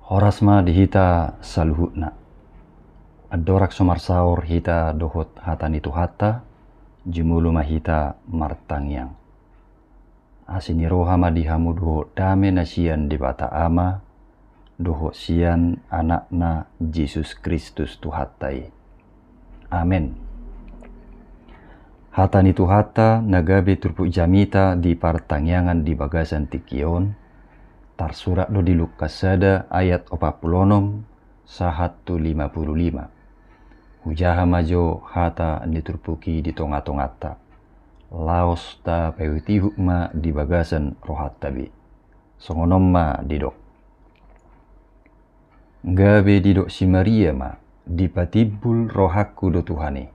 Horasma dihita saluhutna. Adorak somarsaur hita dohot hatani tuhata, jumulu mahita martangyang. Asini rohama dihamu dohot dame nasian di bata ama, dohot sian anakna Yesus Kristus tuhatai. Amen. Hatani tuhata nagabe turpu jamita di partangyangan di bagasan tikion, tarsurat do di Lukas sada ayat 46 sahatu 55. Hujaha majo hata ni turpuki di tonga-tongata. Laos ta pewiti hukma di bagasan rohat tabi. Songonom ma didok. Gabe didok si Maria ma dipatibul rohaku do Tuhane.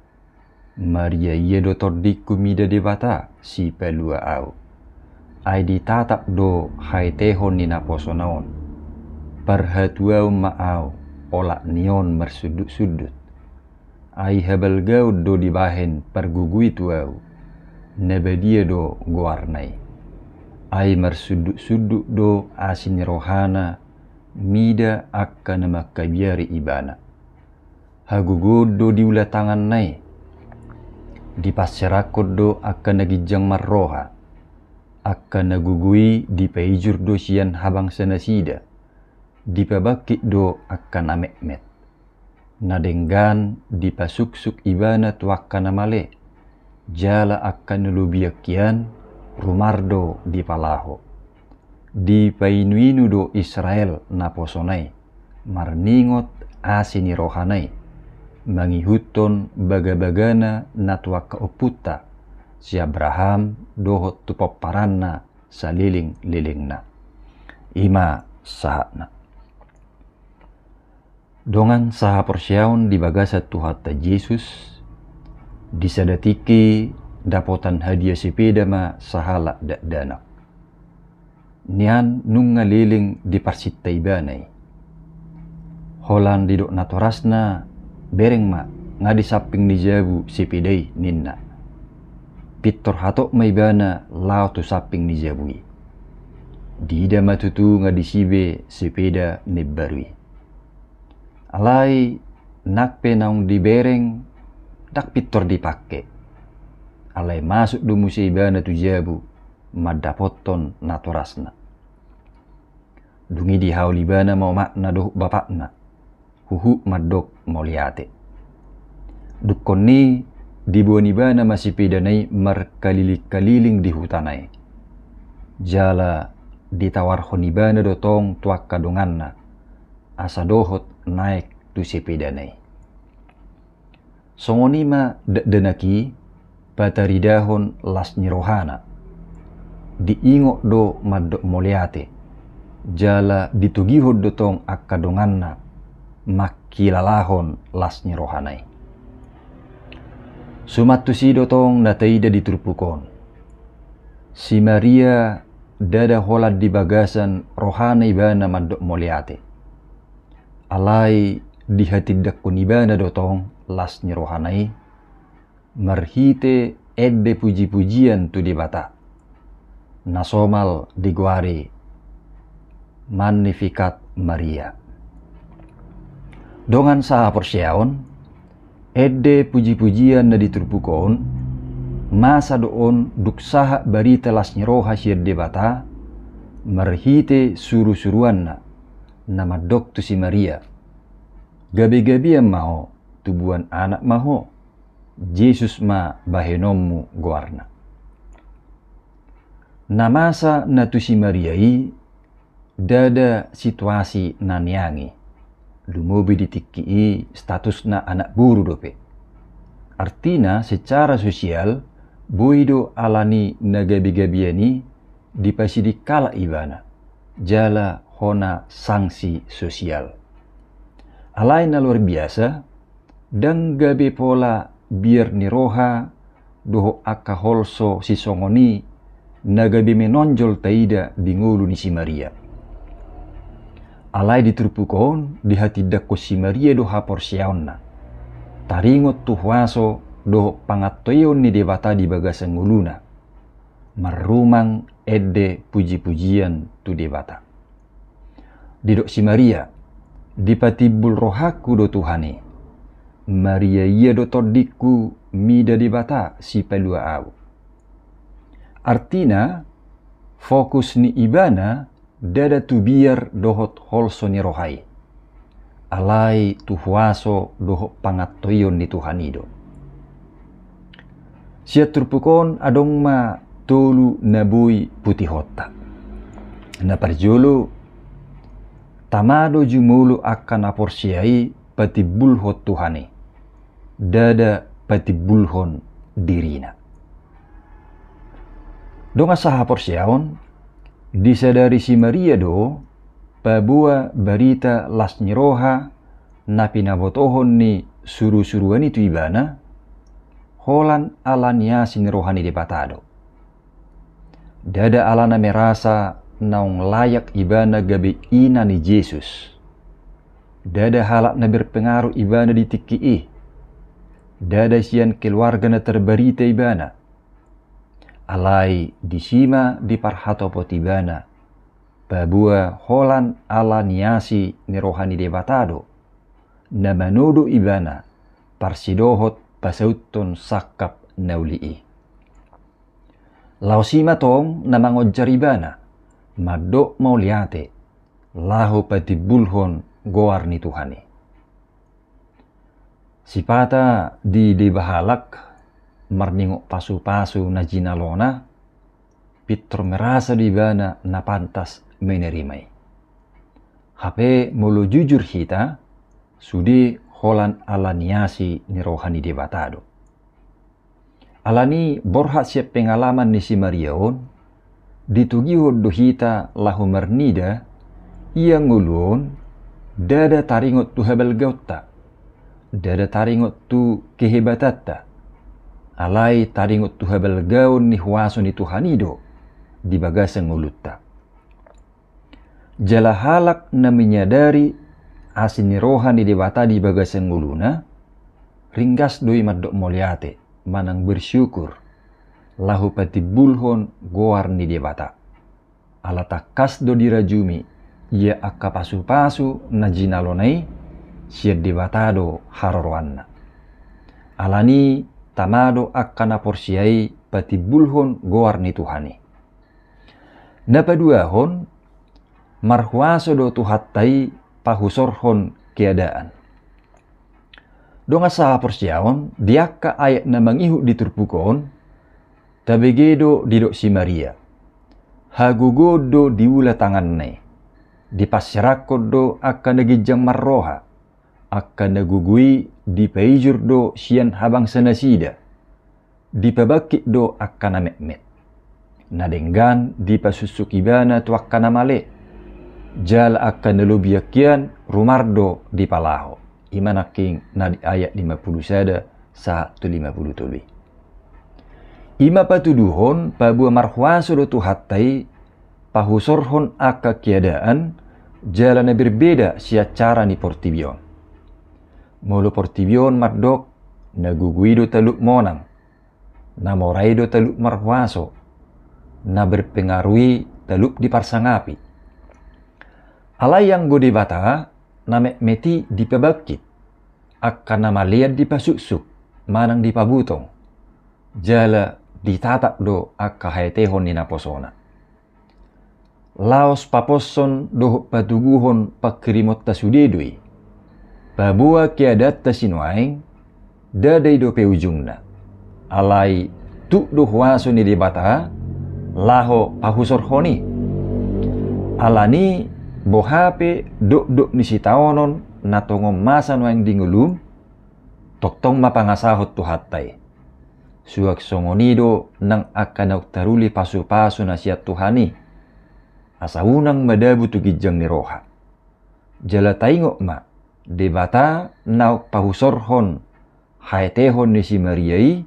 Maria ia do tordiku mida debata si pelua au. Ai ditatap do hai tehon ni naposonaon. Perhatuau maau olak nion mersudut-sudut. Ai habal gaud do dibahen pergugui tuau. Nebedia do goarnai. Ai mersudut-sudut do asin rohana mida akan makabiari ibana. Hagugud do diula tangan nai. Dipasyarakod do akan nagijang marroha. Akan nagugui di paijur do sian habang sanasida. Dipabakit do akan amekmet. Nadenggan dipasuksuk ibana tu akan namale. Jala akan nulubiakian rumardo di palaho. Di painuinu do Israel naposonai. Marningot asini rohanai. Mangihuton baga-bagana natuak kauputa. Si Abraham dohot tu paparanna saliling-lilingna. Ima sahatna. Dongan saha persyaun di bagasa tuhata Yesus. Disadatiki dapotan hadiah sepeda ma sahala danak. Nian nunga liling di parsita ibanai. Holan didok natorasna bereng ma ngadi saping di jabu sepedai ninna. Pitor hatok maibana lao tu saping ni jabui. Dida matutu ngadi sibe sepeda nebarui. Alai nakpe naung dibereng dak pitor dipake. Alai masuk du musibana tu jabu madapoton natorasna. Dungi di haulibana mau makna doh bapakna. Huhu madok moliate. Dukon ni dibuanibana masih pidanai merkaliling-kaliling di hutanai. Jala ditawar honibana dotong tuak kadonganna. Asa dohot naik tu sepidanai. Songonima denaki pataridahon las nirohana. Diingok do madok moliate. Jala ditugihod dotong akadonganna. Makilalahon las nirohanai. Sumatu si dotong nataida diturpukon. Si Maria dada holad di bagasan rohana ibana madok moliate. Alai di hati dakun ibana dotong las nirohanai. Marhite edde puji-pujian tu di bata. Nasomal diguari Magnificat Maria. Dongan saha persyaon, edde puji-pujian na diturpukon, masa doon duksaha barita las nyeroha siya debata, marhite suru-suruan na madok tu si Maria. Gabi-gabi ang maho, tubuan anak maho, Jesus ma bahenommu goarna. Namasa na tu si Maria dada situasi naniangi. Lumobi ditiki statusna anak buru dope. Artina secara sosial boido alani nagabi-gabiani dipasidikala ibana. Jala hona sanksi sosial. Alain na luar biasa dan gabe pola biar niroha doho akaholso si songoni nagabi menonjol taida di ngulu ni si Maria. Alai diturpukon di hati dako si Maria do haporsyaonna. Taringot tu huaso do pangatoyon ni debata di bagasan nguluna. Marumang edde puji-pujian tu debata. Didok si Maria dipatibul rohaku do Tuhani. Maria ia do todiku mida di bata si pelua au. Artina fokus ni ibana dada tu biar dohot holso ni rohai. Alai tu huaso dohot pangatoyon ni Tuhanido. Siat turpukon adong ma tolu nabui putih hota. Na parjolo tamado jumulu akan aporsiai patibulhot Tuhani. Dada patibulhon dirina. Donga saha porsiaon disadari si Maria do pabua barita las nyiroha na pinabotohon ni suru-suruan itu ibana holan alania sinrohani de patado. Dada alana merasa naung layak ibana gabe ina ni Yesus. Dada halak na berpengaruh ibana di tiki Dada sian keluarga na terbarita ibana. Alai disima di parhatopot ibana. Pabua holan alaniasi ni rohani de batado. Na manodo ibana parsidohot pasauton sakap naulii. Lausima tong na mangojar ibana. Madok mauliate. Lahu patibulhon goar ni Tuhani. Sipata di bahalak marningok pasu-pasu na jinalona Pitro merasa di bana na pantas menerimai. Hape mulu jujur hita sudi holan alaniasi ni rohani de batado. Alani borhat siap pengalaman ni si Mariaon ditugihod do hita lahu mernida ia ngulun dada taringot tu hebel gauta. Dada taringot tu kehebatatta. Alai taringot tu hebel gaun ni huaso ni Tuhanido di bagasang ngulutta. Jala halak na menyadari asin ni rohani di bata di bagasang nguluna ringgas doi madok moliate manang bersyukur lahu patibulhon goar ni di bata. Ala takas do dirajumi ia akka pasu-pasu na jinalonai siad di batado harorwanna. Alani tamado akkana porsiai patibulhon goar ni Tuhani. Napaduahon marhuaso do tuhattai pahusorhon keadaan. Donga saha porsiaon diakka ayat na mangihu diturpukon tabegedo didok si Maria. Hagugodo diula tanganne. Dipasyarakod do akan nagijang marroha. Akan nagugui di paijur do sian habang sanasida. Di pabakit do akan namekmet. Nadenggan di pasusukibana tu akan namale. Jal akan nalubiakian rumardo di palaho. Imanaking na di ayat 50 sada sa 50 tuloy. Ima patuduhon pabua marhuaso do tuhattai pahusorhon aka kiadaan jalan na berbeda sia cara ni portibion. Mulu portibion mardok naguguido taluk monang, na moraido taluk marhuaso, na berpengaruhi taluk di parsangapi. Alai yang gode bata na meti di pabakit, akan nama liat di pasuksuk, manang di pabutong, jala ditatap do akka haetehon ni naposona. Laos paposon do patuguhon pakrimot tasudedui. Pabua kiadat tasinuaing dadai do pe ujungna. Alai tu do huaso ni debata laho pahusorhoni. Alani bohape dok ni sitaonon natongom masa nuang dingulum toktong mapangasahot tu hatay. Suak songonido nang akan taruli pasu-pasu na siat Tuhani. Asaunang madabu tu gijang ni roha. Jala taingok ma debata nauk pahusorhon haetehon ni si Mariai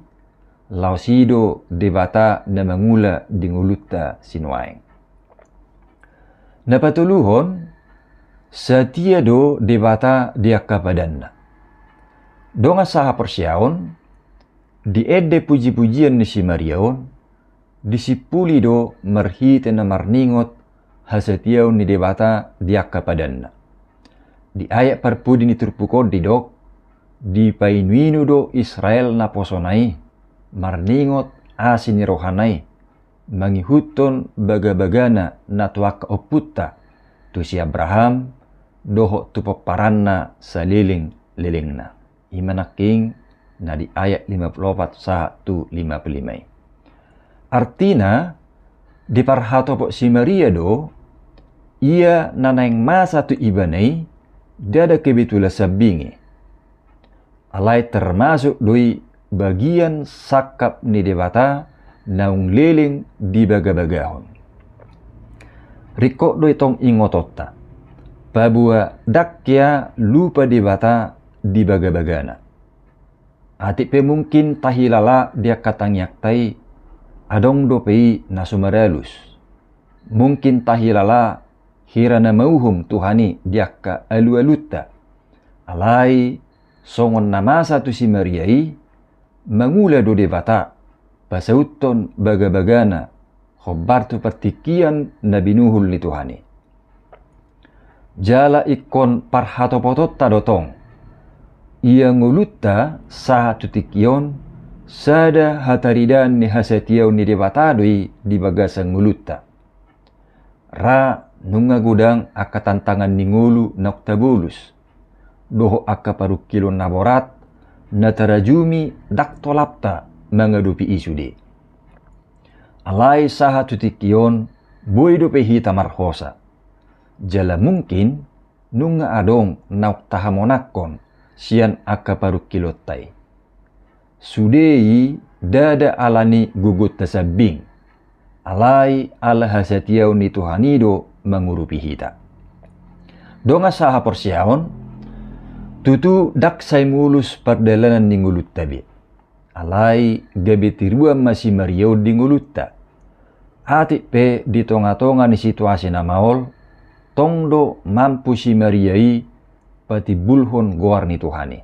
lausido debata na mangula dingulutta sinuaing. Napatuluhon setia do debata dia kapadanna. Donga saha persyaon di ede puji-pujian ni si Mariaon disipuli do merhite na marningot hasetiaw ni debata dia kapadanna. di ayat parpudi ni turpukodi dok, di painuinu do Israel na posonai, marningot asini rohanai, mangihuton baga-bagana na tuaka oputta, tu si Abraham, doho tu paparanna saliling-lilingna. Imanaking na di ayat 54 sa tu 55. Artina, di parhato po si Maria do, ia nanaing masa tu ibanay, dada kebetula sabingi. Alay termasuk doi bagian sakap ni dewata naung liling di baga-bagahon. Riko doi tong ingotota, pabua dakya lupa dewata di baga-bagana. Ati pe mungkin tahilala dia katang yaktai, adong dopei nasumaralus. Mungkin tahilala hirana mauhum Tuhani diaka alu-alutta. Alai songon namasa tu si Mariai mangula do debata pasauton baga-bagana khobar tu patikian Nabi Nuhul ni Tuhani. Jala ikon parhatopototta dotong. Ia ngulutta saha tutikion sada hataridan ni hasatiau ni debatadoi di bagasa ngulutta. Ra nunga gudang aka tantangan ni ngulu noktabulus. Doho aka parukilon naborat na tarajumi daktolapta mangadupi isude. Alai saha tutikion boy dope hita marhosa. Jala mungkin nunga adong nauktahamonakon sian aka parukilotai. Sudei dada alani gugut tasabing. Alai ala hasatiau ni Tuhanido mengurupi hita. Donga saha porsiaon, tutu dak say mulus pardalanan ni ngulut tabi. Alai gabetirua masih Mariau di ngulutta. Ati pe di tonga-tonga ni situasi namaol, tongdo mampu si Mariai pati bulhon goar ni Tuhani.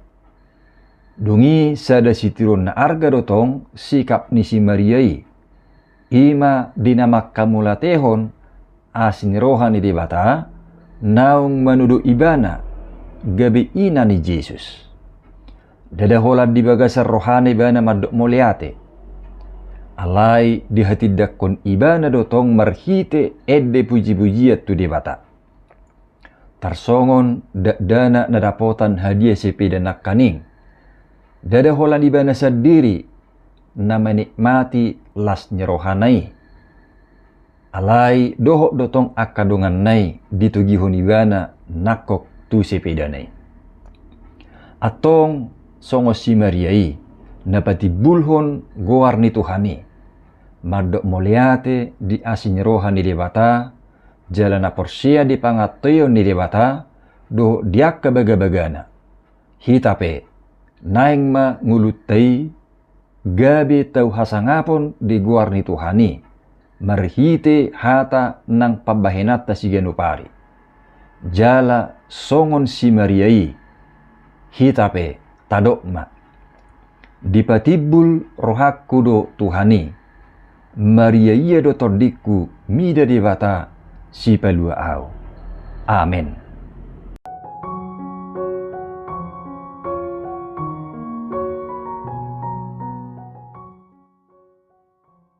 Dungi sada sitiron na arga dotong sikap ni si Mariai. Ima dinamak kamulatehon asin rohani debata naung manudu ibana gabi ina ni Jesus. Dada holad di bagasar rohani bana madok moliate. Alai di hati dakon ibana dotong marhite edde puji-pujiat tu debata. Tarsongon dana nadapotan hadiah sepeda nak kaning. Dada holan ibana sendiri na menikmati las nyerohanai. Alai dohok dotong akadongan nai ditugihon ibana nakok tu sepeda nai. Atong songo si Mariai napati bulhon goar ni Tuhani. Madok moliate di asin rohani debata, jalana porsia di pangatoyo ni debata, do diak baga-bagana. Hitape, naing ma ngulutai, gabi tau hasangapon di guar ni Tuhani, marhite hata nang pabahenata si genupari. Jala songon si Mariai, hitape tadokma. Dipatibul rohaku do Tuhani, Mariai do tordiku mida debata si palua au. Amin.